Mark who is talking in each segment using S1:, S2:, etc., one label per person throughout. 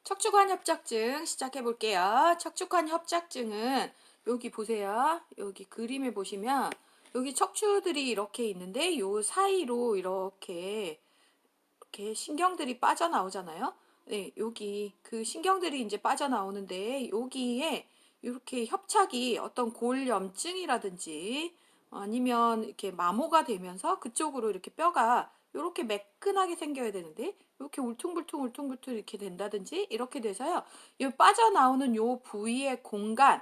S1: 척추관 협착증 시작해 볼게요. 척추관 협착증은 여기 보세요. 여기 그림에 보시면 여기 척추들이 이렇게 있는데 요 사이로 이렇게 신경들이 빠져나오잖아요. 네, 여기 그 신경들이 이제 빠져나오는데 여기에 이렇게 협착이 어떤 골염증이라든지 아니면 이렇게 마모가 되면서 그쪽으로 이렇게 뼈가 이렇게 매끈하게 생겨야 되는데 이렇게 울퉁불퉁 이렇게 된다든지 이렇게 돼서요. 이 빠져나오는 요 부위의 공간,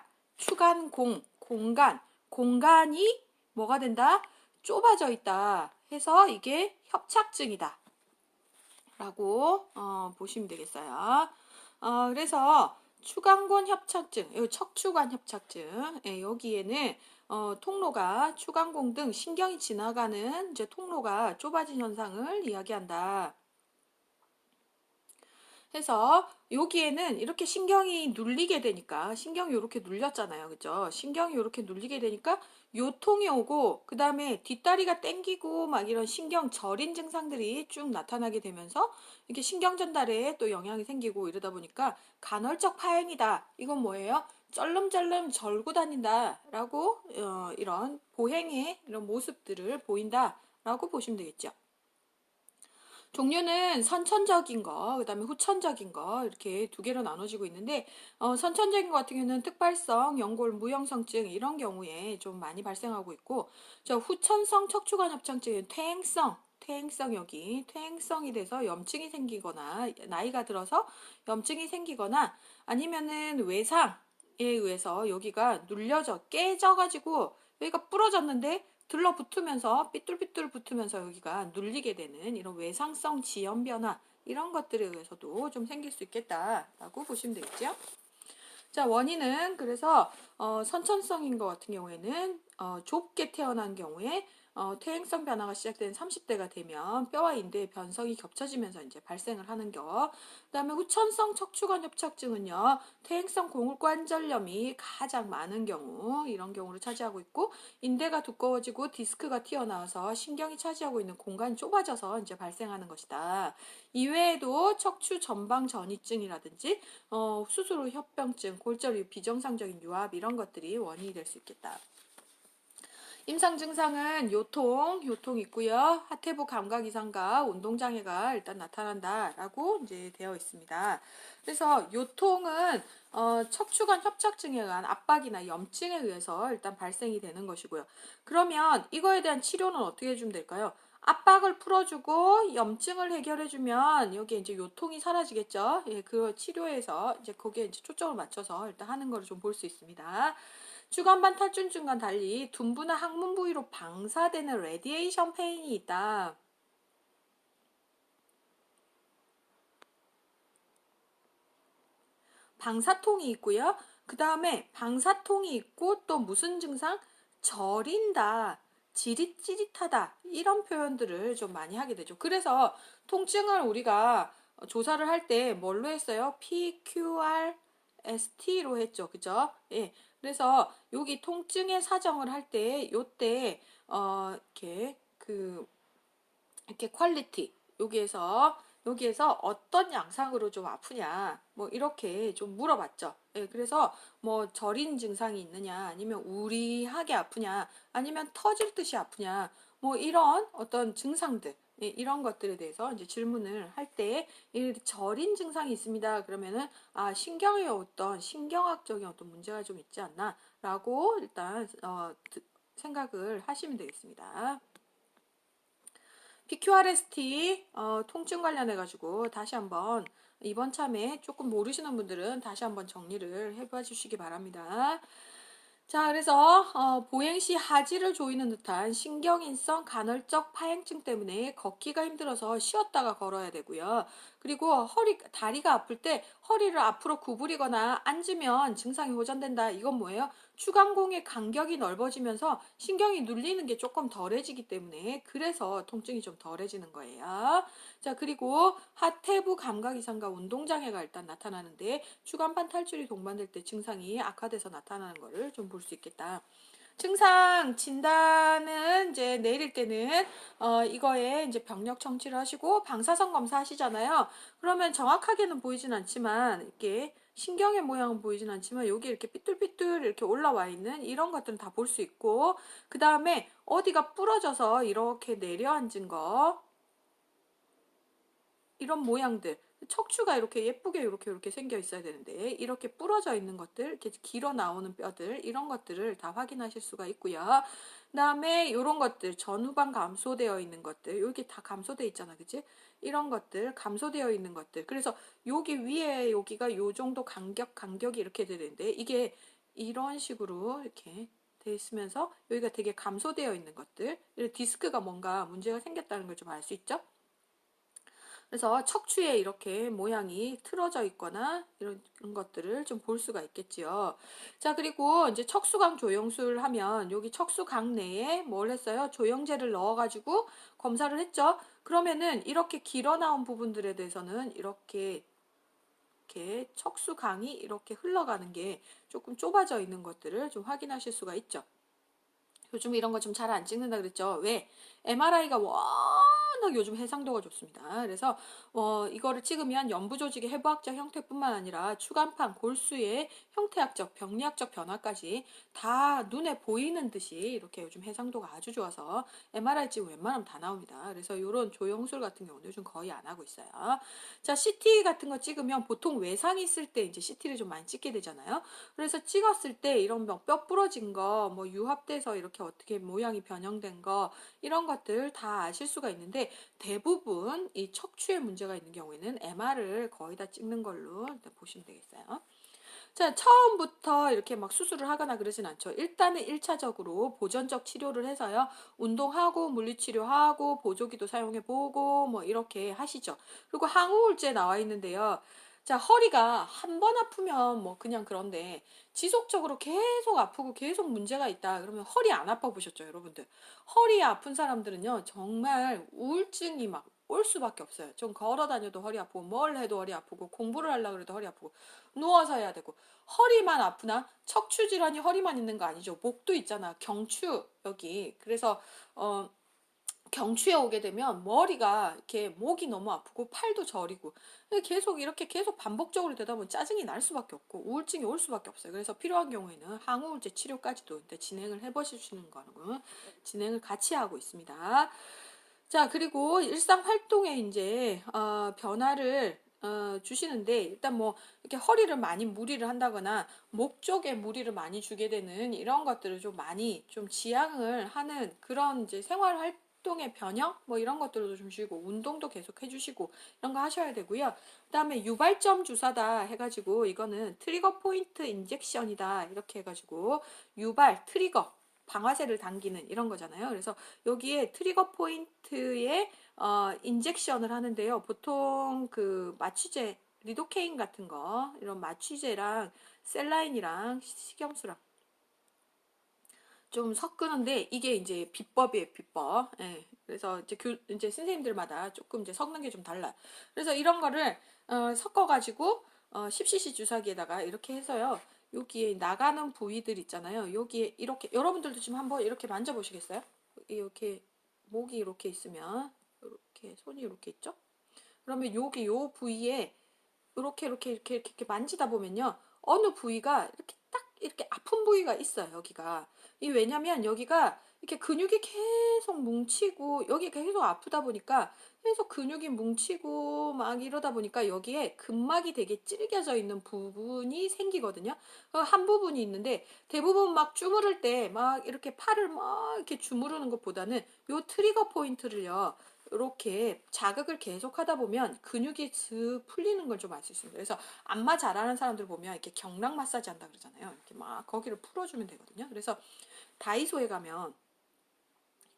S1: 공간이 뭐가 된다? 좁아져 있다 해서 이게 협착증이다 라고 보시면 되겠어요. 그래서 추간권 협착증, 척추관 협착증, 여기에는 통로가 추간공 등 신경이 지나가는 이제 통로가 좁아진 현상을 이야기한다. 해서 여기에는 이렇게 신경이 눌리게 되니까 신경이 이렇게 눌렸잖아요. 그죠? 신경이 이렇게 눌리게 되니까 요통이 오고 그 다음에 뒷다리가 땡기고 막 이런 신경 저린 증상들이 쭉 나타나게 되면서 이렇게 신경 전달에 또 영향이 생기고 이러다 보니까 간헐적 파행이다. 이건 뭐예요? 쩔름쩔름 절고 다닌다 라고 이런 보행의 이런 모습들을 보인다 라고 보시면 되겠죠. 종류는 선천적인 거, 그 다음에 후천적인 거, 이렇게 두 개로 나눠지고 있는데, 선천적인 거 같은 경우는 특발성, 연골 무형성증, 이런 경우에 좀 많이 발생하고 있고, 저 후천성 척추관 협착증은 퇴행성 여기, 퇴행성이 돼서 염증이 생기거나, 나이가 들어서 염증이 생기거나, 아니면은 외상에 의해서 여기가 눌려져, 깨져가지고, 여기가 부러졌는데, 들러붙으면서 삐뚤삐뚤 붙으면서 여기가 눌리게 되는 이런 외상성 지연 변화 이런 것들에 의해서도 좀 생길 수 있겠다라고 보시면 되겠죠. 자, 원인은 그래서 선천성인 것 같은 경우에는 좁게 태어난 경우에 퇴행성 변화가 시작된 30대가 되면 뼈와 인대의 변성이 겹쳐지면서 이제 발생을 하는 겨. 그다음에 후천성 척추관 협착증은요. 퇴행성 골관절염이 가장 많은 경우 이런 경우를 차지하고 있고 인대가 두꺼워지고 디스크가 튀어나와서 신경이 차지하고 있는 공간이 좁아져서 이제 발생하는 것이다. 이외에도 척추 전방 전이증이라든지 수술 후 협병증, 골절 비정상적인 유압 이런 것들이 원인이 될 수 있겠다. 임상 증상은 요통 있고요. 하태부 감각 이상과 운동 장애가 일단 나타난다라고 이제 되어 있습니다. 그래서 요통은 척추관 협착증에 의한 압박이나 염증에 의해서 일단 발생이 되는 것이고요. 그러면 이거에 대한 치료는 어떻게 해주면 될까요? 압박을 풀어주고 염증을 해결해주면 여기에 이제 요통이 사라지겠죠. 예, 그 치료에서 이제 거기에 이제 초점을 맞춰서 일단 하는 걸 좀 볼 수 있습니다. 주간반 탈준증과 달리 둔부나 항문 부위로 방사되는 레디에이션 페인이 있다. 방사통이 있고요. 그 다음에 방사통이 있고 또 무슨 증상? 저린다. 지릿지릿하다. 이런 표현들을 좀 많이 하게 되죠. 그래서 통증을 우리가 조사를 할 때 뭘로 했어요? PQRST로 했죠. 그죠? 예. 그래서 여기 통증의 사정을 할 때, 요때, 이렇게 퀄리티, 여기에서 어떤 양상으로 좀 아프냐, 뭐, 이렇게 좀 물어봤죠. 예, 그래서 뭐, 저린 증상이 있느냐, 아니면 우리하게 아프냐, 아니면 터질 듯이 아프냐, 뭐, 이런 어떤 증상들, 예, 이런 것들에 대해서 이제 질문을 할 때, 저린 증상이 있습니다. 그러면은, 신경에 어떤 신경학적인 어떤 문제가 좀 있지 않나, 라고 일단, 생각을 하시면 되겠습니다. PQRST 통증 관련해가지고 다시 한번 이번 참에 조금 모르시는 분들은 다시 한번 정리를 해봐 주시기 바랍니다. 자, 그래서 보행 시 하지를 조이는 듯한 신경인성 간헐적 파행증 때문에 걷기가 힘들어서 쉬었다가 걸어야 되고요. 그리고 다리가 아플 때 허리를 앞으로 구부리거나 앉으면 증상이 호전된다. 이건 뭐예요? 추간공의 간격이 넓어지면서 신경이 눌리는 게 조금 덜해지기 때문에 그래서 통증이 좀 덜해지는 거예요. 자, 그리고 하태부 감각 이상과 운동 장애가 일단 나타나는데 추간판 탈출이 동반될 때 증상이 악화돼서 나타나는 것을 좀 볼 수 있겠다. 증상 진단은 이제 내릴 때는 이거에 이제 병력 청취를 하시고 방사선 검사 하시잖아요. 그러면 정확하게는 보이진 않지만 이렇게 신경의 모양은 보이진 않지만 여기 이렇게 삐뚤삐뚤 이렇게 올라와 있는 이런 것들은 다 볼 수 있고, 그 다음에 어디가 부러져서 이렇게 내려앉은 거, 이런 모양들, 척추가 이렇게 예쁘게 이렇게 생겨 있어야 되는데 이렇게 부러져 있는 것들, 이렇게 길어 나오는 뼈들, 이런 것들을 다 확인하실 수가 있고요. 그다음에 이런 것들, 전후방 감소되어 있는 것들, 여기 다 감소되어 있잖아, 그치? 이런 것들 감소되어 있는 것들. 그래서 여기 위에 여기가 요 정도 간격이 이렇게 되는데 이게 이런 식으로 이렇게 돼 있으면서 여기가 되게 감소되어 있는 것들, 디스크가 뭔가 문제가 생겼다는 걸 좀 알 수 있죠? 그래서 척추에 이렇게 모양이 틀어져 있거나 이런 것들을 좀 볼 수가 있겠지요. 자, 그리고 이제 척수강 조영술 하면 여기 척수강 내에 뭘 했어요? 조영제를 넣어가지고 검사를 했죠. 그러면은 이렇게 길어 나온 부분들에 대해서는 이렇게 척수강이 이렇게 흘러가는 게 조금 좁아져 있는 것들을 좀 확인하실 수가 있죠. 요즘 이런 거 좀 잘 안 찍는다 그랬죠. 왜? MRI가 워낙 요즘 해상도가 좋습니다. 그래서 이거를 찍으면 연부 조직의 해부학적 형태뿐만 아니라 추간판, 골수의 형태학적, 병리학적 변화까지 다 눈에 보이는 듯이 이렇게 요즘 해상도가 아주 좋아서 MRI 찍으면 웬만하면 다 나옵니다. 그래서 이런 조영술 같은 경우는 요즘 거의 안 하고 있어요. 자, CT 같은 거 찍으면 보통 외상이 있을 때 이제 CT를 좀 많이 찍게 되잖아요. 그래서 찍었을 때 이런 뼈 부러진 거, 뭐 유합돼서 이렇게 어떻게 모양이 변형된 거, 이런 것들 다 아실 수가 있는데 대부분 이 척추에 문제가 있는 경우에는 MR을 거의 다 찍는 걸로 일단 보시면 되겠어요. 자, 처음부터 이렇게 막 수술을 하거나 그러진 않죠. 일단은 1차적으로 보전적 치료를 해서요. 운동하고 물리치료하고 보조기도 사용해보고 뭐 이렇게 하시죠. 그리고 항우울제 나와 있는데요. 자, 허리가 한 번 아프면 뭐 그냥 그런데 지속적으로 계속 아프고 계속 문제가 있다. 그러면 허리 안 아파 보셨죠, 여러분들? 허리 아픈 사람들은요, 정말 우울증이 막 올 수밖에 없어요. 좀 걸어 다녀도 허리 아프고, 뭘 해도 허리 아프고, 공부를 하려고 해도 허리 아프고, 누워서 해야 되고, 허리만 아프나? 척추 질환이 허리만 있는 거 아니죠. 목도 있잖아. 경추 여기. 그래서 경추에 오게 되면 머리가 이렇게 목이 너무 아프고 팔도 저리고 계속 이렇게 계속 반복적으로 되다 보면 짜증이 날 수밖에 없고 우울증이 올 수밖에 없어요. 그래서 필요한 경우에는 항우울제 치료까지도 진행을 해보시는 거는 진행을 같이 하고 있습니다. 자, 그리고 일상 활동에 이제 변화를 주시는데 일단 뭐 이렇게 허리를 많이 무리를 한다거나 목 쪽에 무리를 많이 주게 되는 이런 것들을 좀 많이 좀 지양을 하는 그런 이제 생활 활동의 변형 뭐 이런 것들도 좀 주시고 운동도 계속 해주시고 이런 거 하셔야 되고요. 그다음에 유발점 주사다 해가지고 이거는 트리거 포인트 인젝션이다 이렇게 해가지고 유발 트리거 방아쇠를 당기는 이런 거잖아요. 그래서 여기에 트리거 포인트에 인젝션을 하는데요. 보통 그 마취제, 리도케인 같은 거, 이런 마취제랑 셀라인이랑 식염수랑 좀 섞는데 이게 이제 비법이에요, 비법. 예. 그래서 이제 선생님들마다 조금 이제 섞는 게 좀 달라. 그래서 이런 거를 섞어가지고 10cc 주사기에다가 이렇게 해서요. 여기에 나가는 부위들 있잖아요. 여기에 이렇게 여러분들도 지금 한번 이렇게 만져보시겠어요? 이렇게 목이 이렇게 있으면 이렇게 손이 이렇게 있죠? 그러면 여기 요 부위에 이렇게 만지다 보면요. 어느 부위가 이렇게 딱 이렇게 아픈 부위가 있어요, 여기가. 이 왜냐면 여기가 이렇게 근육이 계속 뭉치고 여기가 계속 아프다 보니까 계속 근육이 뭉치고 막 이러다 보니까 여기에 근막이 되게 찔겨져 있는 부분이 생기거든요. 한 부분이 있는데 대부분 막 주무를 때 막 이렇게 팔을 막 이렇게 주무르는 것보다는 요 트리거 포인트를요. 이렇게 자극을 계속 하다 보면 근육이 슥 풀리는 걸 좀 알 수 있습니다. 그래서 안마 잘하는 사람들 보면 이렇게 경락 마사지 한다 그러잖아요. 이렇게 막 거기를 풀어주면 되거든요. 그래서 다이소에 가면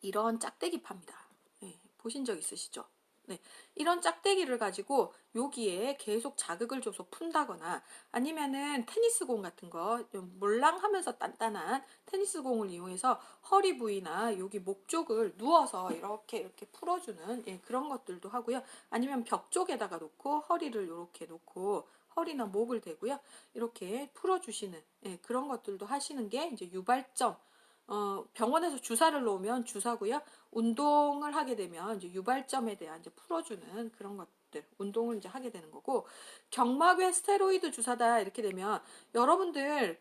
S1: 이런 짝대기 팝니다. 네, 보신 적 있으시죠? 네, 이런 짝대기를 가지고 여기에 계속 자극을 줘서 푼다거나 아니면은 테니스공 같은 거 몰랑하면서 단단한 테니스공을 이용해서 허리 부위나 여기 목 쪽을 누워서 이렇게 풀어주는 그런 것들도 하고요. 아니면 벽 쪽에다가 놓고 허리를 이렇게 놓고 허리나 목을 대고요. 이렇게 풀어주시는 그런 것들도 하시는 게 이제 유발점 병원에서 주사를 놓으면 주사고요. 운동을 하게 되면 이제 유발점에 대한 이제 풀어주는 그런 것들, 운동을 이제 하게 되는 거고, 경막외 스테로이드 주사다 이렇게 되면 여러분들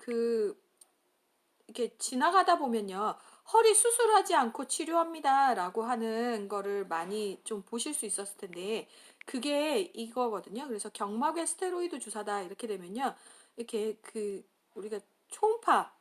S1: 이렇게 지나가다 보면요. 허리 수술하지 않고 치료합니다라고 하는 거를 많이 좀 보실 수 있었을 텐데, 그게 이거거든요. 그래서 경막외 스테로이드 주사다 이렇게 되면요. 이렇게 우리가 초음파,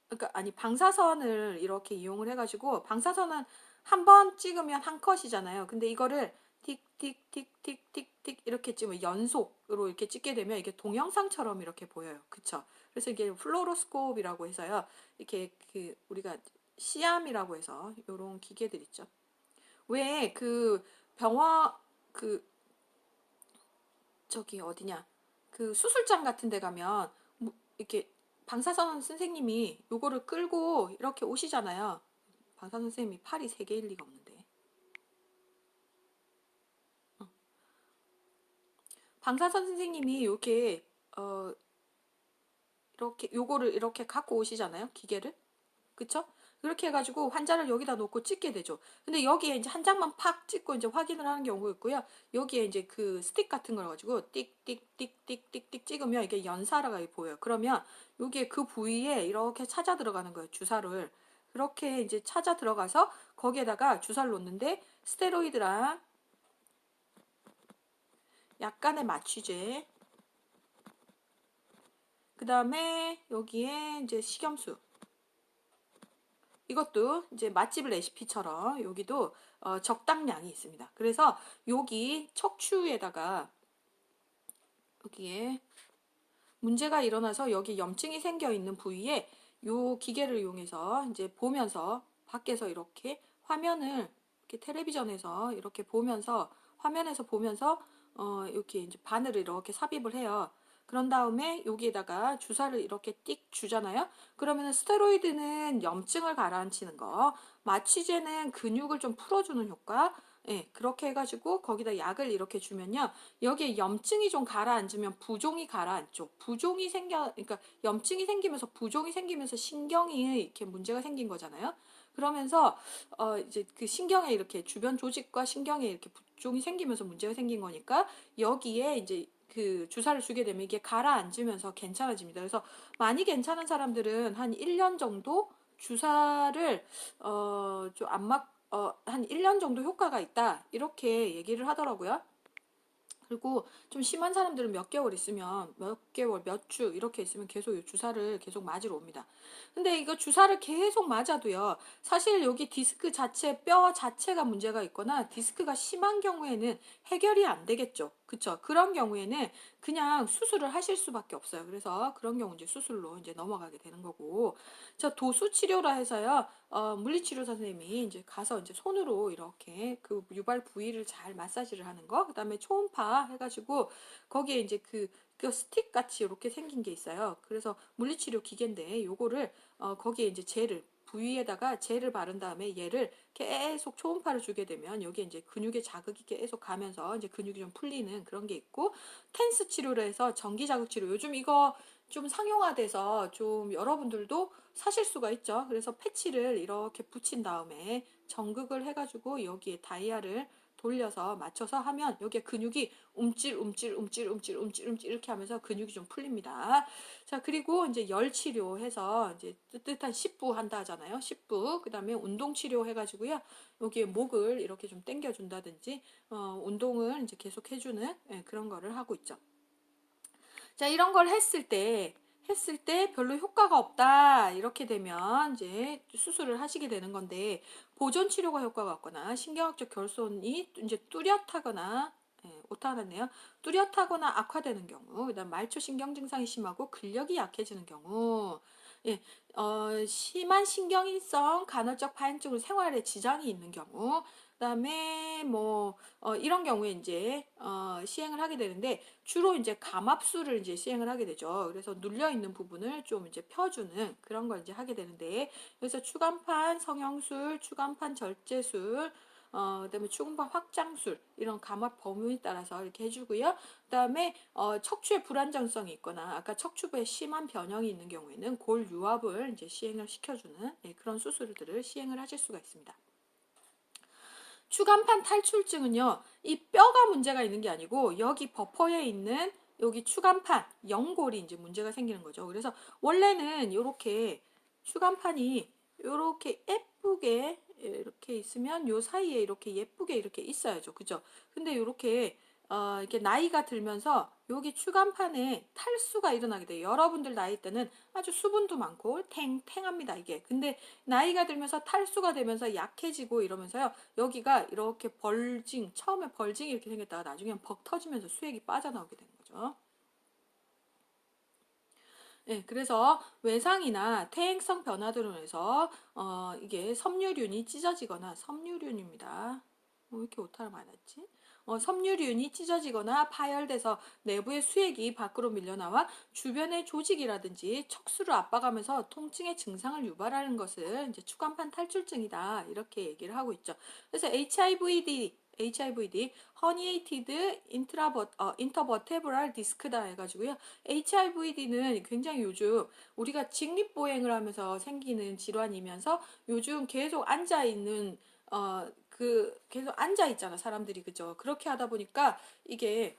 S1: 그러니까 아니 방사선을 이렇게 이용을 해가지고, 방사선은 한 번 찍으면 한 컷이잖아요. 근데 이거를 틱틱틱틱틱틱 이렇게 찍으면 연속으로 이렇게 찍게 되면 이게 동영상처럼 이렇게 보여요. 그쵸? 그래서 이게 플로로스코프라고 해서요. 이렇게 우리가 시암이라고 해서 이런 기계들 있죠. 왜 병원 그 저기 어디냐, 수술장 같은 데 가면 이렇게 방사선 선생님이 요거를 끌고 이렇게 오시잖아요. 방사선 선생님이 팔이 세 개일 리가 없는데. 방사선 선생님이 이렇게 요거를 이렇게 갖고 오시잖아요. 기계를. 그쵸? 그렇게 해가지고 환자를 여기다 놓고 찍게 되죠. 근데 여기에 이제 한 장만 팍 찍고 이제 확인을 하는 경우가 있고요. 여기에 이제 스틱 같은 걸 가지고 띡띡띡띡띡띡 찍으면 이게 연사라가 보여요. 그러면 여기에 그 부위에 이렇게 찾아 들어가는 거예요. 주사를. 그렇게 이제 찾아 들어가서 거기에다가 주사를 놓는데, 스테로이드랑 약간의 마취제, 그 다음에 여기에 이제 식염수, 이것도 이제 맛집 레시피처럼 여기도 적당량이 있습니다. 그래서 여기 척추에다가 여기에 문제가 일어나서 여기 염증이 생겨 있는 부위에 요 기계를 이용해서 이제 보면서, 밖에서 이렇게 화면을 이렇게 텔레비전에서 이렇게 보면서, 화면에서 보면서 이렇게 이제 바늘을 이렇게 삽입을 해요. 그런 다음에 여기에다가 주사를 이렇게 띡 주잖아요. 그러면 스테로이드는 염증을 가라앉히는 거, 마취제는 근육을 좀 풀어주는 효과, 예, 그렇게 해가지고 거기다 약을 이렇게 주면요. 여기에 염증이 좀 가라앉으면 부종이 가라앉죠. 그러니까 염증이 생기면서 부종이 생기면서 신경이 이렇게 문제가 생긴 거잖아요. 그러면서 이제 신경에 이렇게 주변 조직과 신경에 이렇게 부종이 생기면서 문제가 생긴 거니까, 여기에 이제 주사를 주게 되면 이게 가라앉으면서 괜찮아집니다. 그래서 많이 괜찮은 사람들은 한 1년 정도 주사를 좀 안 한 1년 정도 효과가 있다 이렇게 얘기를 하더라고요. 그리고 좀 심한 사람들은 몇 개월 있으면, 몇 개월, 몇 주 이렇게 있으면 계속 이 주사를 계속 맞으러 옵니다. 근데 이거 주사를 계속 맞아도요. 사실 여기 디스크 자체, 뼈 자체가 문제가 있거나 디스크가 심한 경우에는 해결이 안 되겠죠. 그쵸? 그런 경우에는 그냥 수술을 하실 수밖에 없어요. 그래서 그런 경우 이제 수술로 이제 넘어가게 되는 거고. 자, 도수 치료라 해서요. 물리치료 선생님이 이제 가서 이제 손으로 이렇게 유발 부위를 잘 마사지를 하는 거, 그 다음에 초음파 해가지고 거기에 이제 그 스틱 같이 이렇게 생긴 게 있어요. 그래서 물리치료 기계인데 요거를 거기에 이제 부위에다가 젤을 바른 다음에 얘를 계속 초음파를 주게 되면 여기에 이제 근육의 자극이 계속 가면서 이제 근육이 좀 풀리는 그런 게 있고, 텐스 치료로 해서 전기 자극 치료, 요즘 이거 좀 상용화돼서 좀 여러분들도 사실 수가 있죠. 그래서 패치를 이렇게 붙인 다음에 전극을 해가지고 여기에 다이아를 돌려서 맞춰서 하면 여기에 근육이 움찔움찔 이렇게 하면서 근육이 좀 풀립니다. 자, 그리고 이제 열 치료해서 이제 뜨뜻한 10부 한다 하잖아요. 10부. 그다음에 운동 치료 해가지고요. 여기에 목을 이렇게 좀 당겨준다든지 운동을 이제 계속 해주는, 예, 그런 거를 하고 있죠. 자, 이런 걸 했을 때 별로 효과가 없다 이렇게 되면 이제 수술을 하시게 되는 건데, 보존 치료가 효과가 없거나 신경학적 결손이 이제 뚜렷하거나, 예, 오타 났네요. 뚜렷하거나 악화되는 경우, 그다음 말초 신경 증상이 심하고 근력이 약해지는 경우, 예, 심한 신경인성 간헐적 파행증으로 생활에 지장이 있는 경우, 그다음에 이런 경우에 이제 시행을 하게 되는데, 주로 이제 감압술을 이제 시행을 하게 되죠. 그래서 눌려 있는 부분을 좀 이제 펴주는 그런 걸 이제 하게 되는데, 그래서 추간판 성형술, 추간판 절제술, 그다음에 추궁판 확장술 이런 감압 범위에 따라서 이렇게 해주고요. 그다음에 척추의 불안정성이 있거나 아까 척추부에 심한 변형이 있는 경우에는 골 유압을 이제 시행을 시켜주는 그런 수술들을 시행을 하실 수가 있습니다. 추간판 탈출증은요, 이 뼈가 문제가 있는 게 아니고 여기 버퍼에 있는 여기 추간판 연골이 이제 문제가 생기는 거죠. 그래서 원래는 이렇게 추간판이 이렇게 예쁘게 이렇게 있으면 요 사이에 이렇게 예쁘게 이렇게 있어야죠. 그죠? 근데 이렇게 이렇게 나이가 들면서 여기 추간판에 탈수가 일어나게 돼요. 여러분들 나이 때는 아주 수분도 많고 탱탱합니다, 이게. 근데 나이가 들면서 탈수가 되면서 약해지고 이러면서요. 여기가 이렇게 벌징, 처음에 벌징이 이렇게 생겼다가 나중에 벅 터지면서 수액이 빠져나오게 되는 거죠. 네, 그래서 외상이나 퇴행성 변화들로 인해서 이게 섬유륜이 찢어지거나 섬유륜입니다. 왜 이렇게 오타를 많이 났지? 섬유륜이 찢어지거나 파열돼서 내부의 수액이 밖으로 밀려나와 주변의 조직이라든지 척수를 압박하면서 통증의 증상을 유발하는 것을 이제 추간판 탈출증이다 이렇게 얘기를 하고 있죠. 그래서 HIVD Herniated Intervertebral Disc다 해가지고요. HIVD는 굉장히 요즘 우리가 직립보행을 하면서 생기는 질환이면서 요즘 계속 앉아있는 계속 앉아있잖아 사람들이. 그죠? 그렇게 하다 보니까 이게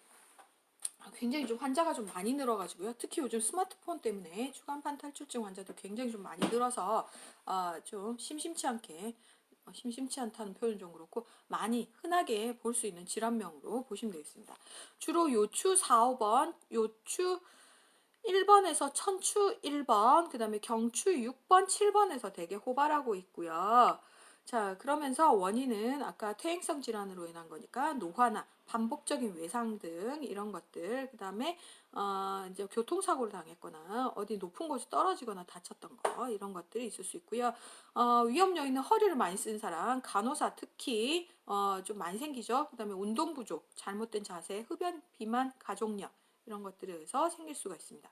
S1: 굉장히 좀 환자가 좀 많이 늘어가지고요. 특히 요즘 스마트폰 때문에 추간판 탈출증 환자도 굉장히 좀 많이 늘어서 좀 심심치 않다는 표현 좀 그렇고 많이 흔하게 볼 수 있는 질환명으로 보시면 되겠습니다. 주로 요추 4, 5번, 요추 1번에서 천추 1번, 그 다음에 경추 6번, 7번에서 되게 호발하고 있고요. 자, 그러면서 원인은 아까 퇴행성 질환으로 인한 거니까 노화나 반복적인 외상 등 이런 것들, 그 다음에 이제 교통사고를 당했거나 어디 높은 곳에 떨어지거나 다쳤던 거 이런 것들이 있을 수 있고요. 위험 요인은 허리를 많이 쓰는 사람, 간호사 특히 좀 많이 생기죠. 그 다음에 운동 부족, 잘못된 자세, 흡연, 비만, 가족력 이런 것들에 의해서 생길 수가 있습니다.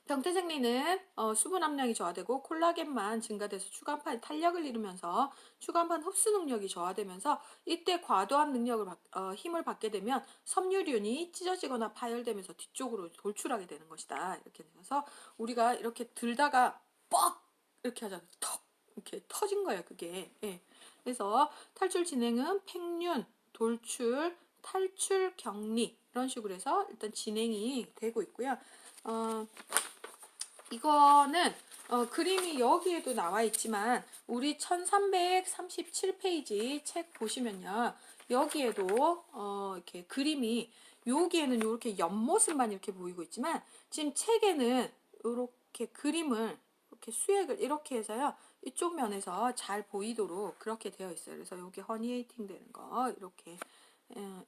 S1: 병태 생리는 수분 함량이 저하되고 콜라겐만 증가돼서 추간판 탄력을 잃으면서 추간판 흡수 능력이 저하되면서 이때 과도한 힘을 받게 되면 섬유륜이 찢어지거나 파열되면서 뒤쪽으로 돌출하게 되는 것이다. 이렇게 돼서 우리가 이렇게 들다가 뻑 이렇게 하잖아요. 턱 이렇게 터진 거예요. 그게. 예. 그래서 탈출 진행은 팽륜, 돌출, 탈출 격리 이런 식으로 해서 일단 진행이 되고 있고요. 이거는 그림이 여기에도 나와 있지만 우리 1337페이지 책 보시면요. 여기에도 이렇게 그림이 여기에는 이렇게 옆모습만 이렇게 보이고 있지만 지금 책에는 이렇게 그림을 이렇게 수액을 이렇게 해서요. 이쪽 면에서 잘 보이도록 그렇게 되어 있어요. 그래서 여기 허니에이팅 되는 거 이렇게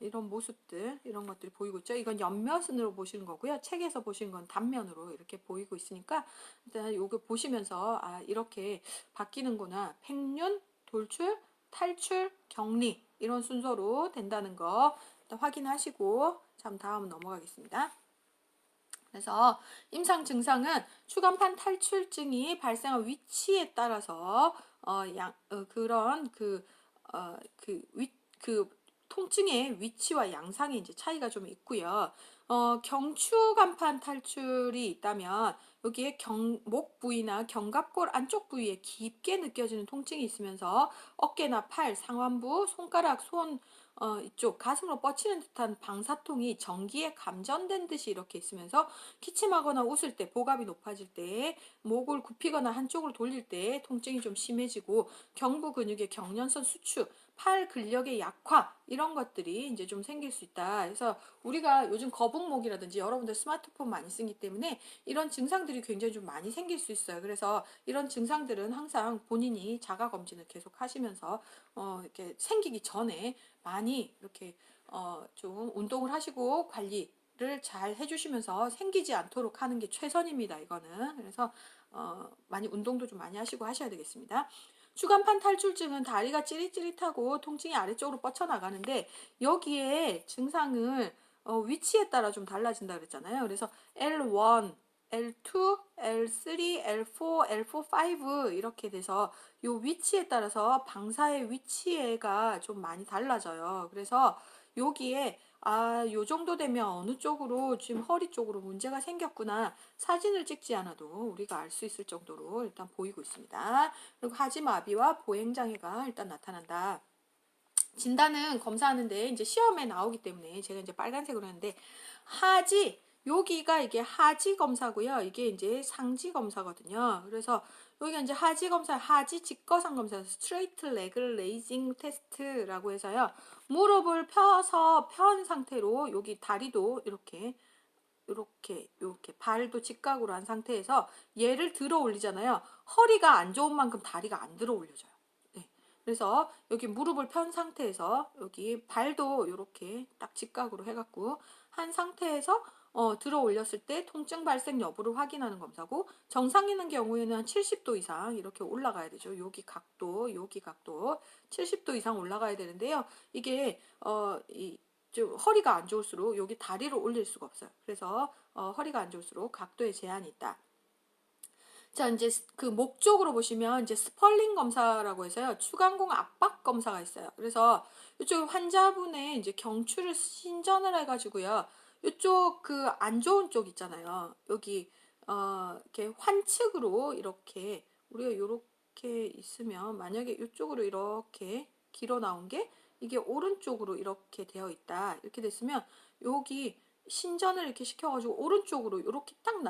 S1: 이런 모습들 이런 것들이 보이고 있죠. 이건 옆면으로 보시는 거고요. 책에서 보시는 건 단면으로 이렇게 보이고 있으니까 일단 요거 보시면서 이렇게 바뀌는구나. 팽륜, 돌출, 탈출, 격리 이런 순서로 된다는 거 일단 확인하시고 다음 넘어가겠습니다. 그래서 임상 증상은 추간판 탈출증이 발생한 위치에 따라서 그런 통증의 위치와 양상이 이제 차이가 좀 있고요. 경추간판 탈출이 있다면 여기에 목 부위나 견갑골 안쪽 부위에 깊게 느껴지는 통증이 있으면서 어깨나 팔, 상완부, 손가락, 손 이쪽 가슴으로 뻗치는 듯한 방사통이 전기에 감전된 듯이 이렇게 있으면서 기침하거나 웃을 때, 복압이 높아질 때, 목을 굽히거나 한쪽으로 돌릴 때 통증이 좀 심해지고 경부 근육의 경련성 수축, 팔 근력의 약화 이런 것들이 이제 좀 생길 수 있다. 그래서 우리가 요즘 거북목이라든지 여러분들 스마트폰 많이 쓰기 때문에 이런 증상들이 굉장히 좀 많이 생길 수 있어요. 그래서 이런 증상들은 항상 본인이 자가 검진을 계속 하시면서 이렇게 생기기 전에 많이 이렇게 좀 운동을 하시고 관리를 잘 해주시면서 생기지 않도록 하는 게 최선입니다. 이거는 그래서 많이 운동도 좀 많이 하시고 하셔야 되겠습니다. 추간판 탈출증은 다리가 찌릿찌릿하고 통증이 아래쪽으로 뻗쳐나가는데 여기에 증상을 위치에 따라 좀 달라진다 그랬잖아요. 그래서 L1, L2, L3, L4, L4, 5 이렇게 돼서 요 위치에 따라서 방사의 위치가 좀 많이 달라져요. 그래서 여기에 요 정도 되면 어느 쪽으로 지금 허리 쪽으로 문제가 생겼구나. 사진을 찍지 않아도 우리가 알 수 있을 정도로 일단 보이고 있습니다. 그리고 하지마비와 보행장애가 일단 나타난다. 진단은 검사하는데 이제 시험에 나오기 때문에 제가 이제 빨간색으로 했는데 하지 여기가 이게 하지 검사고요. 이게 이제 상지 검사거든요. 그래서 여기가 이제 하지 검사, 하지 직거상 검사, 스트레이트 레그 레이징 테스트라고 해서요. 무릎을 펴서 편 상태로 여기 다리도 이렇게 발도 직각으로 한 상태에서 얘를 들어 올리잖아요. 허리가 안 좋은 만큼 다리가 안 들어 올려져요. 네. 그래서 여기 무릎을 편 상태에서 여기 발도 이렇게 딱 직각으로 해갖고 한 상태에서 들어 올렸을 때 통증 발생 여부를 확인하는 검사고 정상인의 경우에는 70도 이상 이렇게 올라가야 되죠. 여기 각도 70도 이상 올라가야 되는데요. 이게 좀 허리가 안 좋을수록 여기 다리를 올릴 수가 없어요. 그래서 허리가 안 좋을수록 각도에 제한이 있다. 자, 이제 그 목적으로 보시면 이제 스펄링 검사라고 해서요. 추간공 압박 검사가 있어요. 그래서 이쪽 환자분의 이제 경추를 신전을 해가지고요. 이쪽 그 안 좋은 쪽 있잖아요. 여기 이렇게 환측으로 이렇게 우리가 이렇게 있으면 만약에 이쪽으로 이렇게 길어 나온 게 이게 오른쪽으로 이렇게 되어 있다. 이렇게 됐으면 여기 신전을 이렇게 시켜가지고 오른쪽으로 이렇게 딱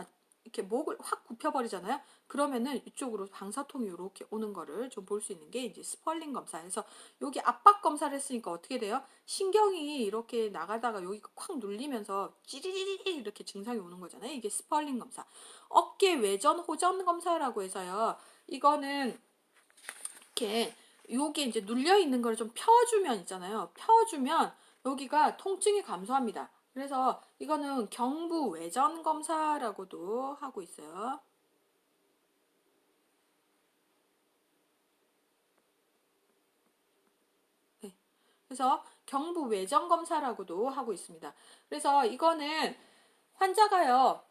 S1: 이렇게 목을 확 굽혀버리잖아요. 그러면은 이쪽으로 방사통이 이렇게 오는 거를 좀 볼 수 있는 게 이제 스펄링 검사에서 여기 압박 검사를 했으니까 어떻게 돼요? 신경이 이렇게 나가다가 여기 콱 눌리면서 찌리리리 이렇게 증상이 오는 거잖아요. 이게 스펄링 검사. 어깨 외전 호전 검사라고 해서요. 이거는 이렇게 여기 이제 눌려 있는 걸 좀 펴주면 있잖아요. 펴주면 여기가 통증이 감소합니다. 그래서 이거는 경부 외전 검사라고도 하고 있어요. 네. 그래서 경부 외전 검사라고도 하고 있습니다. 그래서 이거는 환자가요.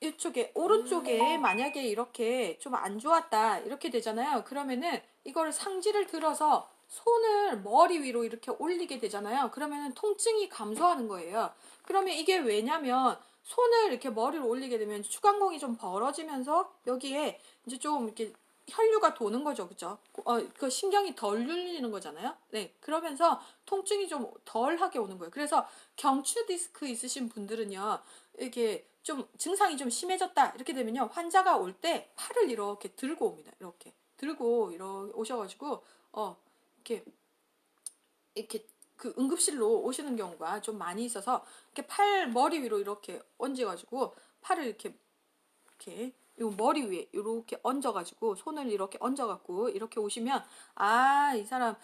S1: 이쪽에 오른쪽에 만약에 이렇게 좀 안 좋았다 이렇게 되잖아요. 그러면은 이거를 상지를 들어서 손을 머리 위로 이렇게 올리게 되잖아요. 그러면은 통증이 감소하는 거예요. 그러면 이게 왜냐면 손을 이렇게 머리로 올리게 되면 추간공이 좀 벌어지면서 여기에 이제 좀 이렇게 혈류가 도는 거죠. 그죠? 그 신경이 덜 눌리는 거잖아요. 네. 그러면서 통증이 좀 덜하게 오는 거예요. 그래서 경추 디스크 있으신 분들은요. 이렇게 좀 증상이 좀 심해졌다 이렇게 되면요 환자가 올 때 팔을 이렇게 들고 옵니다. 이렇게 들고 이렇게 오셔가지고 이렇게 그 응급실로 오시는 경우가 좀 많이 있어서 이렇게 팔 머리 위로 이렇게 얹어가지고 팔을 이렇게 요 머리 위에 이렇게 얹어가지고 손을 이렇게 얹어갖고 이렇게 오시면 이 사람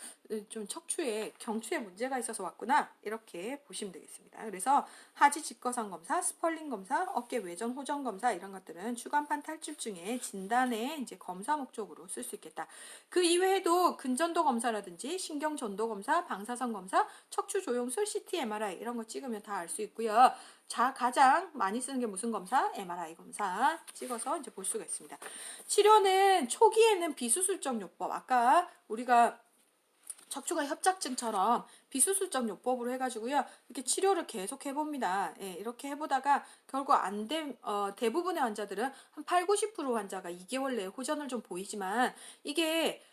S1: 좀 척추에 경추에 문제가 있어서 왔구나 이렇게 보시면 되겠습니다. 그래서 하지 직거상 검사, 스펄링 검사, 어깨 외전 호전 검사 이런 것들은 추간판 탈출증의 진단에 이제 검사 목적으로 쓸 수 있겠다. 그 이외에도 근전도 검사라든지 신경 전도 검사, 방사선 검사, 척추 조영술, CT, MRI 이런 거 찍으면 다 알 수 있고요. 자, 가장 많이 쓰는 게 무슨 검사? MRI 검사 찍어서 이제 볼 수가 있습니다. 치료는 초기에는 비수술적 요법, 아까 우리가 척추관 협착증처럼 비수술적 요법으로 해가지고요 이렇게 치료를 계속 해봅니다. 예, 이렇게 해보다가 결국 대부분의 환자들은 한 8, 90% 환자가 2개월 내에 호전을 좀 보이지만 이게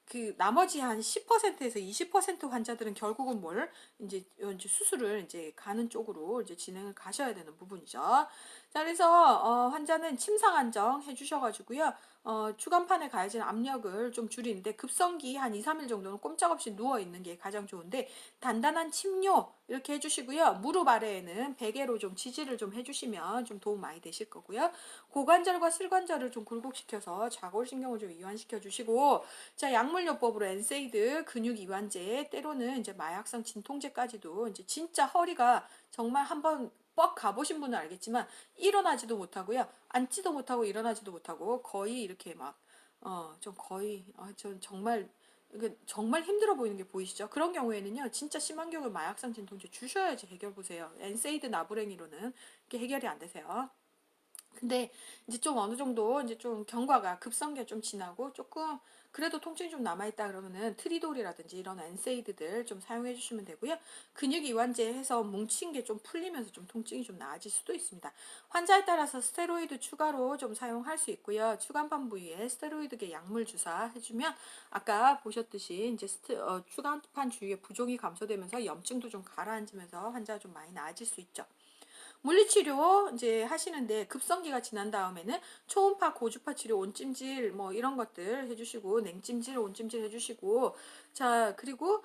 S1: 그 나머지 한 10%에서 20% 환자들은 결국은 이제 수술을 이제 가는 쪽으로 이제 진행을 가셔야 되는 부분이죠. 자, 그래서 환자는 침상 안정 해주셔가지고요. 추간판에 가해진 압력을 좀 줄이는데 급성기 한 2, 3일 정도는 꼼짝없이 누워있는 게 가장 좋은데 단단한 침뇨 이렇게 해주시고요. 무릎 아래에는 베개로 좀 지지를 좀 해주시면 좀 도움 많이 되실 거고요. 고관절과 슬관절을 좀 굴곡시켜서 좌골신경을 좀 이완시켜 주시고 자, 약물요법으로 엔세이드, 근육 이완제, 때로는 이제 마약성 진통제까지도 이제 진짜 허리가 정말 한번 뻑 가보신 분은 알겠지만 일어나지도 못하고요. 앉지도 못하고 일어나지도 못하고 거의 이렇게 좀 거의 전 정말 힘들어 보이는 게 보이시죠? 그런 경우에는요. 진짜 심한 경우 마약성 진통제 주셔야지 해결 보세요. 엔세이드 나부랭이로는 이게 해결이 안 되세요. 근데 이제 좀 어느 정도 이제 좀 경과가 급성기가 좀 지나고 조금 그래도 통증이 좀 남아있다 그러면은 트리돌이라든지 이런 엔세이드들 좀 사용해 주시면 되고요. 근육 이완제 해서 뭉친 게 좀 풀리면서 좀 통증이 좀 나아질 수도 있습니다. 환자에 따라서 스테로이드 추가로 좀 사용할 수 있고요. 추간판 부위에 스테로이드계 약물 주사 해주면 아까 보셨듯이 이제 추간판 주위에 부종이 감소되면서 염증도 좀 가라앉으면서 환자가 좀 많이 나아질 수 있죠. 물리치료 이제 하시는데 급성기가 지난 다음에는 초음파, 고주파 치료, 온찜질 뭐 이런 것들 해주시고 냉찜질, 온찜질 해주시고 자 그리고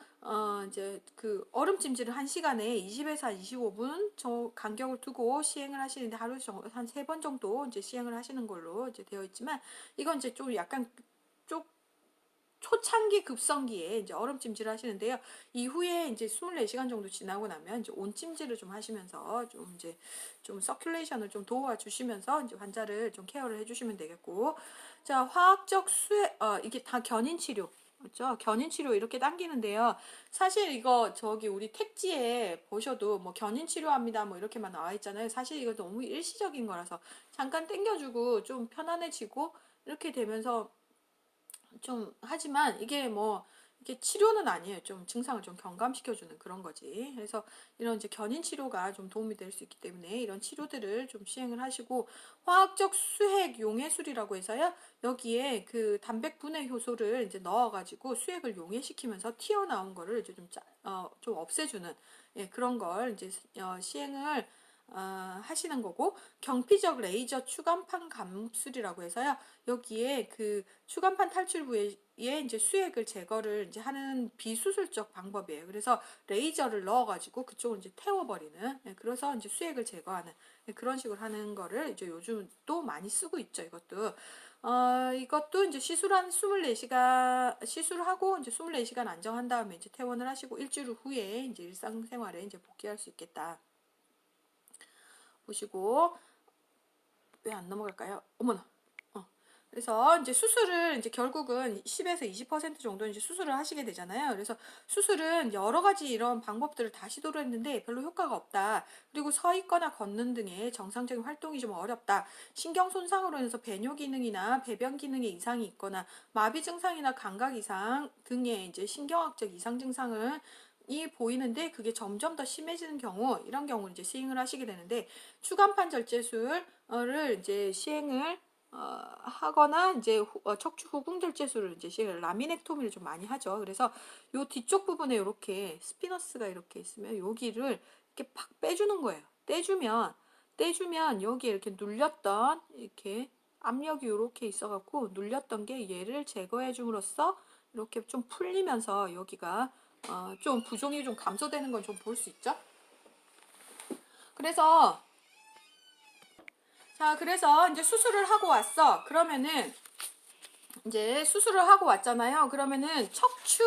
S1: 이제 그 얼음찜질을 1시간에 20에서 25분 저 간격을 두고 시행을 하시는데 하루 한 3번 정도 이제 시행을 하시는 걸로 이제 되어 있지만 이건 이제 좀 약간 좀 초창기 급성기에 이제 얼음찜질을 하시는데요. 이후에 이제 24시간 정도 지나고 나면 이제 온찜질을 좀 하시면서 좀 이제 좀 서큘레이션을 좀 도와주시면서 이제 환자를 좀 케어를 해주시면 되겠고, 자 화학적 수액 이게 다 견인 치료. 그렇죠? 견인 치료 이렇게 당기는데요. 사실 이거 저기 우리 택지에 보셔도 뭐 견인 치료합니다 뭐 이렇게만 나와 있잖아요. 사실 이거 너무 일시적인 거라서 잠깐 당겨주고 좀 편안해지고 이렇게 되면서 좀 하지만 이게 뭐 이게 치료는 아니에요. 좀 증상을 좀 경감시켜주는 그런 거지. 그래서 이런 이제 견인 치료가 좀 도움이 될 수 있기 때문에 이런 치료들을 좀 시행을 하시고 화학적 수액 용해술이라고 해서요. 여기에 그 단백 분해 효소를 이제 넣어가지고 수액을 용해시키면서 튀어나온 거를 이제 좀 없애주는 예, 그런 걸 이제 시행을 하시는 거고 경피적 레이저 추간판 감술이라고 해서요. 여기에 그 추간판 탈출 부위에 이제 수액을 제거를 이제 하는 비수술적 방법이에요. 그래서 레이저를 넣어가지고 그쪽을 이제 태워버리는, 그래서 이제 수액을 제거하는 그런 식으로 하는 거를 이제 요즘 또 많이 쓰고 있죠. 이것도 이제 시술하고 이제 24시간 안정한 다음에 이제 퇴원을 하시고 일주일 후에 이제 일상생활에 이제 복귀할 수 있겠다. 보시고 왜 안 넘어갈까요? 어머나. 그래서 이제 수술을 이제 결국은 10에서 20% 정도 이제 수술을 하시게 되잖아요. 그래서 수술은 여러 가지 이런 방법들을 다 시도를 했는데 별로 효과가 없다. 그리고 서 있거나 걷는 등의 정상적인 활동이 좀 어렵다. 신경 손상으로 인해서 배뇨 기능이나 배변 기능에 이상이 있거나 마비 증상이나 감각 이상 등의 이제 신경학적 이상 증상을 이 보이는데 그게 점점 더 심해지는 경우 이런 경우는 이제 시행을 하시게 되는데 추간판 절제술을 이제 시행을 하거나 이제 척추 후궁절제술을 이제 시행을 라미넥토미를 좀 많이 하죠. 그래서 요 뒤쪽 부분에 이렇게 스피너스가 이렇게 있으면 여기를 이렇게 팍 빼주는 거예요. 떼주면 여기에 이렇게 눌렸던 이렇게 압력이 이렇게 있어갖고 눌렸던 게 얘를 제거해 줌으로써 이렇게 좀 풀리면서 여기가 좀 부종이 좀 감소되는 건 좀 볼 수 있죠. 그래서 그래서 이제 수술을 하고 왔어. 그러면은 이제 수술을 하고 왔잖아요. 그러면은 척추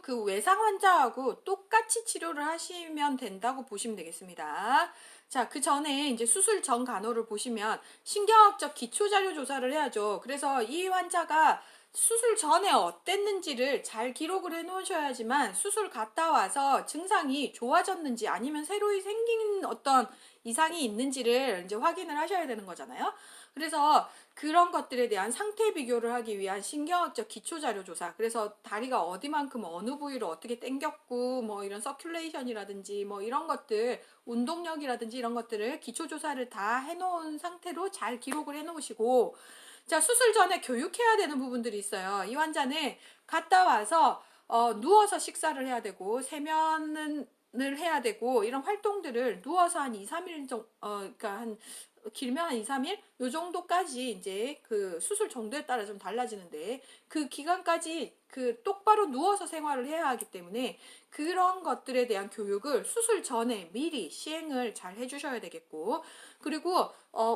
S1: 그 외상 환자하고 똑같이 치료를 하시면 된다고 보시면 되겠습니다. 자, 그 전에 이제 수술 전 간호를 보시면 신경학적 기초 자료 조사를 해야죠. 그래서 이 환자가 수술 전에 어땠는지를 잘 기록을 해 놓으셔야지만 수술 갔다 와서 증상이 좋아졌는지 아니면 새로 생긴 어떤 이상이 있는지를 이제 확인을 하셔야 되는 거잖아요. 그래서 그런 것들에 대한 상태 비교를 하기 위한 신경학적 기초자료 조사. 그래서 다리가 어디만큼 어느 부위를 어떻게 당겼고 뭐 이런 서큘레이션이라든지 뭐 이런 것들 운동력이라든지 이런 것들을 기초조사를 다 해놓은 상태로 잘 기록을 해놓으시고 자 수술 전에 교육해야 되는 부분들이 있어요. 이 환자는 갔다 와서 누워서 식사를 해야 되고 세면을 해야 되고 이런 활동들을 누워서 한 2, 3일 정도 그러니까 한 길면 한 2, 3일 요 정도까지 이제 그 수술 정도에 따라 좀 달라지는데 그 기간까지 그 똑바로 누워서 생활을 해야 하기 때문에 그런 것들에 대한 교육을 수술 전에 미리 시행을 잘 해주셔야 되겠고 그리고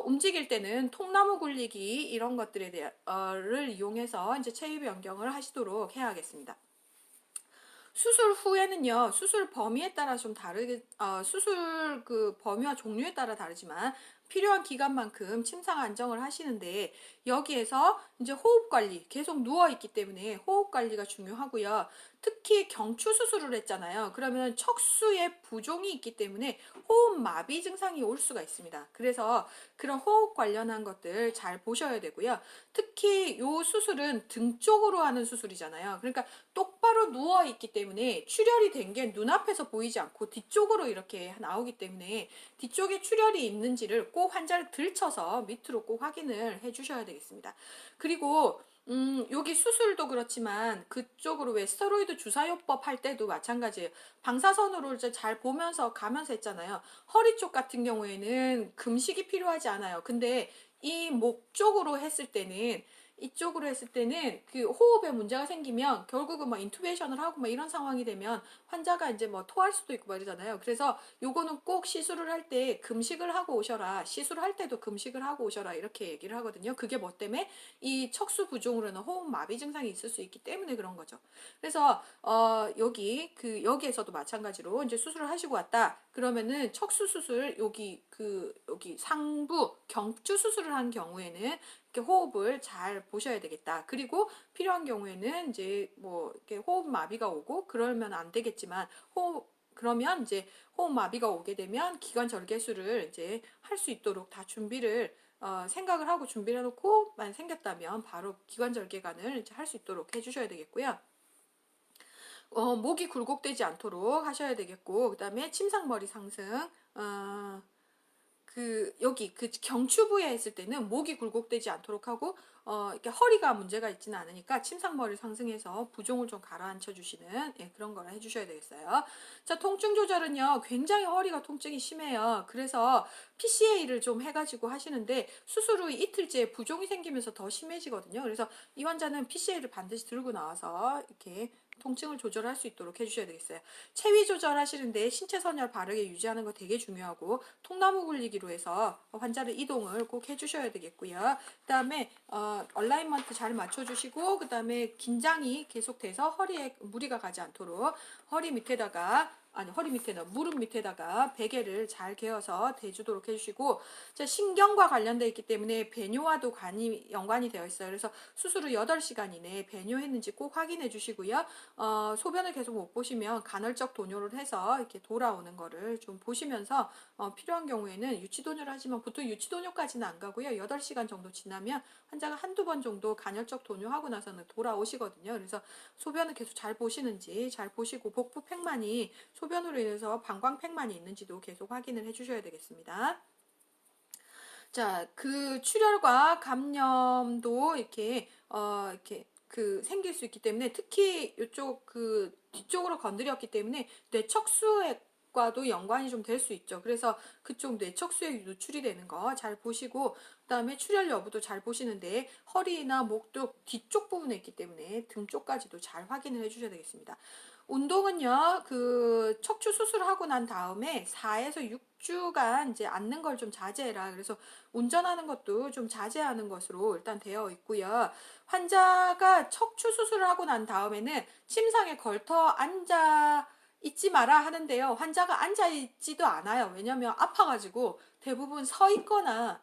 S1: 움직일 때는 통나무 굴리기 이런 것들에 대한를 이용해서 이제 체위 변경을 하시도록 해야겠습니다. 수술 후에는요, 수술 범위에 따라 좀 다르게, 수술 그 범위와 종류에 따라 다르지만, 필요한 기간만큼 침상 안정을 하시는데, 여기에서 이제 호흡 관리, 계속 누워있기 때문에 호흡 관리가 중요하고요. 특히 경추 수술을 했잖아요. 그러면 척수에 부종이 있기 때문에 호흡 마비 증상이 올 수가 있습니다. 그래서 그런 호흡 관련한 것들 잘 보셔야 되고요. 특히 요 수술은 등 쪽으로 하는 수술이잖아요. 그러니까 똑바로 누워 있기 때문에 출혈이 된 게 눈앞에서 보이지 않고 뒤쪽으로 이렇게 나오기 때문에 뒤쪽에 출혈이 있는지를 꼭 환자를 들쳐서 밑으로 꼭 확인을 해 주셔야 되겠습니다. 그리고 여기 수술도 그렇지만 그쪽으로 왜 스테로이드 주사요법 할 때도 마찬가지예요. 방사선으로 이제 잘 보면서 가면서 했잖아요. 허리 쪽 같은 경우에는 금식이 필요하지 않아요. 근데 이 목 쪽으로 했을 때는 이쪽으로 했을 때는 그 호흡에 문제가 생기면 결국은 막 인투베이션을 하고 막 이런 상황이 되면 환자가 이제 뭐 토할 수도 있고 말이잖아요. 그래서 요거는 꼭 시술을 할 때 금식을 하고 오셔라. 시술할 때도 금식을 하고 오셔라. 이렇게 얘기를 하거든요. 그게 뭐 때문에 이 척수 부종으로 는 호흡 마비 증상이 있을 수 있기 때문에 그런 거죠. 그래서 여기에서도 마찬가지로 이제 수술을 하시고 왔다. 그러면은 척수 수술 여기 상부 경추 수술을 한 경우에는 이렇게 호흡을 잘 보셔야 되겠다. 그리고 필요한 경우에는 이제 뭐 이렇게 호흡 마비가 오고 그러면 안 되겠지만 그러면 이제 호흡 마비가 오게 되면 기관 절개술을 이제 할 수 있도록 다 준비를 생각을 하고 준비를 해놓고 만약 생겼다면 바로 기관 절개관을 이제 할 수 있도록 해주셔야 되겠고요. 목이 굴곡되지 않도록 하셔야 되겠고, 그 다음에 침상머리 상승, 여기 경추부에 했을 때는 목이 굴곡되지 않도록 하고 이렇게 허리가 문제가 있지는 않으니까 침상머리를 상승해서 부종을 좀 가라앉혀 주시는 그런 거를 해주셔야 되겠어요. 자, 통증 조절은요, 굉장히 허리가 통증이 심해요. 그래서 PCA를 좀 해가지고 하시는데 수술 후 이틀째 부종이 생기면서 더 심해지거든요. 그래서 이 환자는 PCA를 반드시 들고 나와서 이렇게 통증을 조절할 수 있도록 해주셔야 되겠어요. 체위 조절하시는데 신체 선열 바르게 유지하는 거 되게 중요하고 통나무 굴리기로 해서 환자를 이동을 꼭 해주셔야 되겠고요. 그 다음에 얼라이먼트 잘 맞춰주시고 그 다음에 긴장이 계속돼서 허리에 무리가 가지 않도록 허리 밑에다가 무릎 밑에다가 베개를 잘 개어서 대주도록 해주시고, 자, 신경과 관련되어 있기 때문에 배뇨와도 연관이 되어 있어요. 그래서 수술 후 8시간 이내에 배뇨했는지 꼭 확인해 주시고요. 소변을 계속 못 보시면 간헐적 도뇨를 해서 이렇게 돌아오는 거를 좀 보시면서 필요한 경우에는 유치도뇨를 하지만 보통 유치도뇨까지는 안 가고요. 8시간 정도 지나면 환자가 한두 번 정도 간헐적 도뇨하고 나서는 돌아오시거든요. 그래서 소변을 계속 잘 보시는지 잘 보시고 복부 팽만이 소변으로 인해서 방광팽만이 있는지도 계속 확인을 해주셔야 되겠습니다. 자, 그 출혈과 감염도 이렇게 생길 수 있기 때문에 특히 이쪽 뒤쪽으로 건드렸기 때문에 뇌척수과도 연관이 좀 될 수 있죠. 그래서 그쪽 뇌척수에 노출이 되는 거 잘 보시고 그다음에 출혈 여부도 잘 보시는데 허리나 목쪽 뒤쪽 부분에 있기 때문에 등 쪽까지도 잘 확인을 해주셔야 되겠습니다. 운동은요, 척추 수술하고 난 다음에 4에서 6주간 이제 앉는 걸 좀 자제해라. 그래서 운전하는 것도 좀 자제하는 것으로 일단 되어 있고요. 환자가 척추 수술을 하고 난 다음에는 침상에 걸터 앉아 있지 마라 하는데요. 환자가 앉아 있지도 않아요. 왜냐면 아파가지고 대부분 서 있거나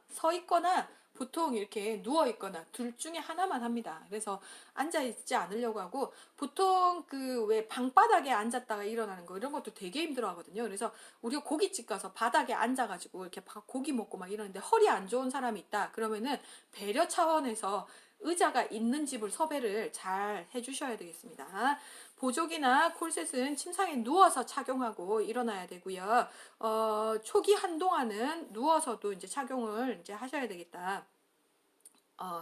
S1: 보통 이렇게 누워 있거나 둘 중에 하나만 합니다. 그래서 앉아 있지 않으려고 하고 보통 왜 방바닥에 앉았다가 일어나는 거 이런 것도 되게 힘들어 하거든요. 그래서 우리가 고깃집 가서 바닥에 앉아가지고 이렇게 고기 먹고 막 이러는데 허리 안 좋은 사람이 있다. 그러면은 배려 차원에서 의자가 있는 집을 섭외를 잘 해주셔야 되겠습니다. 보조기나 콜셋은 침상에 누워서 착용하고 일어나야 되고요. 초기 한동안은 누워서도 이제 착용을 이제 하셔야 되겠다.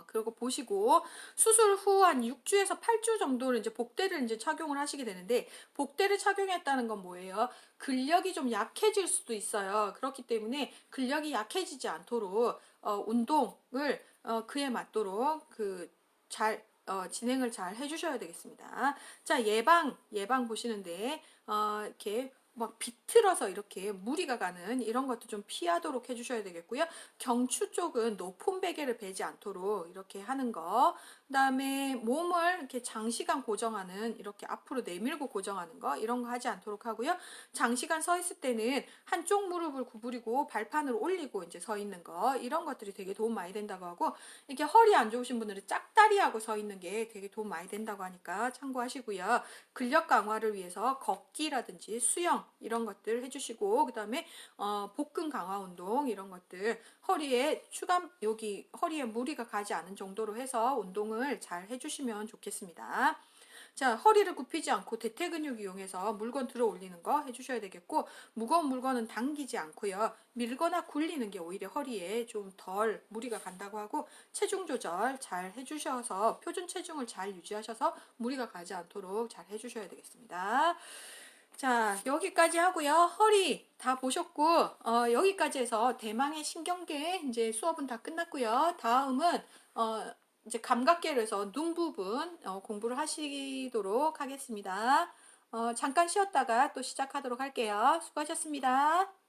S1: 그리고 보시고 수술 후 한 6주에서 8주 정도를 이제 복대를 이제 착용을 하시게 되는데 복대를 착용했다는 건 뭐예요? 근력이 좀 약해질 수도 있어요. 그렇기 때문에 근력이 약해지지 않도록 운동을 그에 맞도록 진행을 잘 해주셔야 되겠습니다. 자, 예방 보시는데 이렇게 막 비틀어서 이렇게 무리가 가는 이런 것도 좀 피하도록 해주셔야 되겠고요. 경추 쪽은 높은 베개를 베지 않도록 이렇게 하는 거. 그다음에 몸을 이렇게 장시간 고정하는 이렇게 앞으로 내밀고 고정하는 거 이런 거 하지 않도록 하고요. 장시간 서 있을 때는 한쪽 무릎을 구부리고 발판을 올리고 이제 서 있는 거 이런 것들이 되게 도움 많이 된다고 하고 이렇게 허리 안 좋으신 분들은 짝다리하고 서 있는 게 되게 도움 많이 된다고 하니까 참고하시고요. 근력 강화를 위해서 걷기라든지 수영 이런 것들 해주시고 그다음에 복근 강화 운동 이런 것들 허리에 추간 여기 허리에 무리가 가지 않은 정도로 해서 운동을 잘 해주시면 좋겠습니다. 자, 허리를 굽히지 않고 대퇴 근육 이용해서 물건 들어 올리는 거 해주셔야 되겠고, 무거운 물건은 당기지 않고요. 밀거나 굴리는 게 오히려 허리에 좀 덜 무리가 간다고 하고, 체중 조절 잘 해주셔서, 표준 체중을 잘 유지하셔서 무리가 가지 않도록 잘 해주셔야 되겠습니다. 자, 여기까지 하고요. 허리 다 보셨고, 여기까지 해서 대망의 신경계 이제 수업은 다 끝났고요. 다음은, 이제 감각계로 해서 눈 부분 공부를 하시도록 하겠습니다. 잠깐 쉬었다가 또 시작하도록 할게요. 수고하셨습니다.